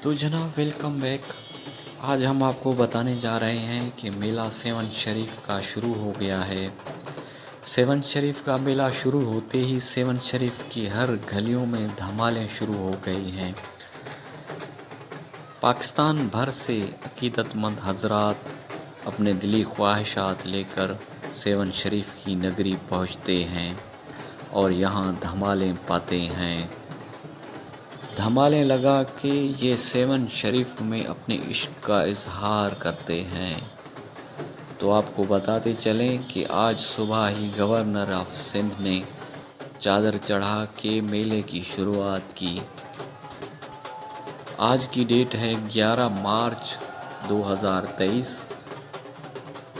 तो जनाब welcome back. आज हम आपको बताने जा रहे हैं कि मेला सेवन शरीफ का शुरू हो गया है। सेवन शरीफ का मेला शुरू होते ही सेवन शरीफ की हर गलियों में धमालें शुरू हो गई हैं। पाकिस्तान भर से अकीदतमंद हजरात अपने दिली ख्वाहिशात लेकर सेवन शरीफ की नगरी पहुँचते हैं और यहाँ धमालें पाते हैं। धमालें लगा के ये सेवन शरीफ में अपने इश्क का इजहार करते हैं। तो आपको बताते चलें कि आज सुबह ही गवर्नर ऑफ सिंध ने चादर चढ़ा के मेले की शुरुआत की। आज की डेट है 11 मार्च 2023।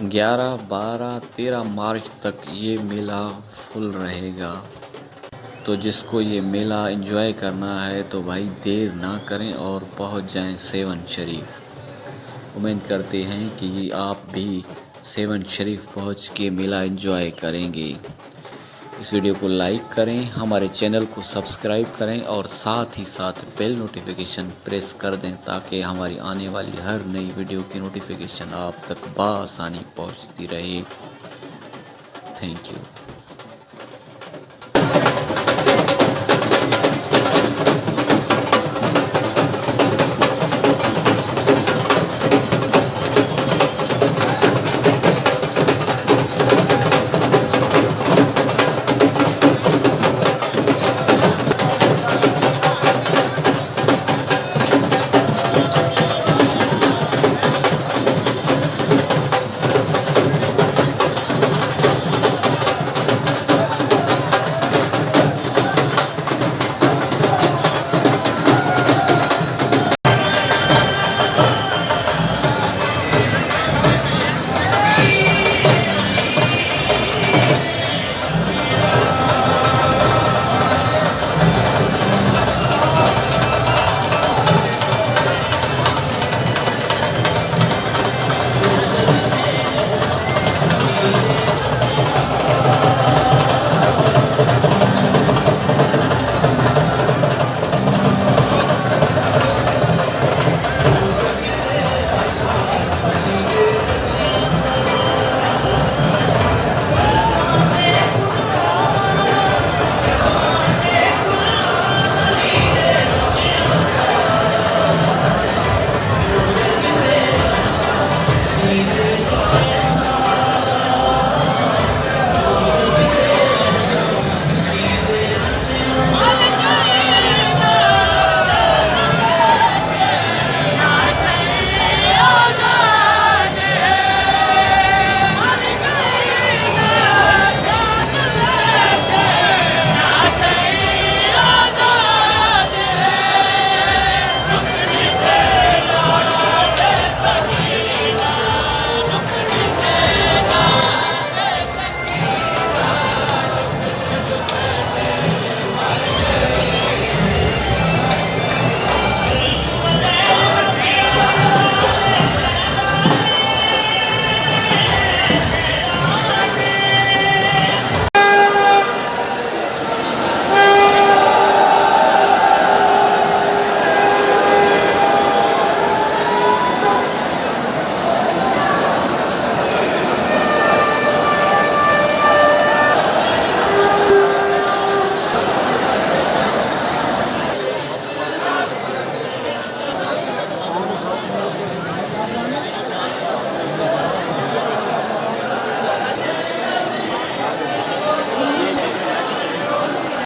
11, 12, 13 मार्च तक ये मेला फुल रहेगा। तो जिसको ये मेला एंजॉय करना है तो भाई देर ना करें और पहुंच जाएं सेवन शरीफ। उम्मीद करते हैं कि आप भी सेवन शरीफ पहुंच के मेला एंजॉय करेंगे। इस वीडियो को लाइक करें, हमारे चैनल को सब्सक्राइब करें और साथ ही साथ बेल नोटिफिकेशन प्रेस कर दें ताकि हमारी आने वाली हर नई वीडियो की नोटिफिकेशन आप तक बआसानी पहुंचती रहे। Thank you.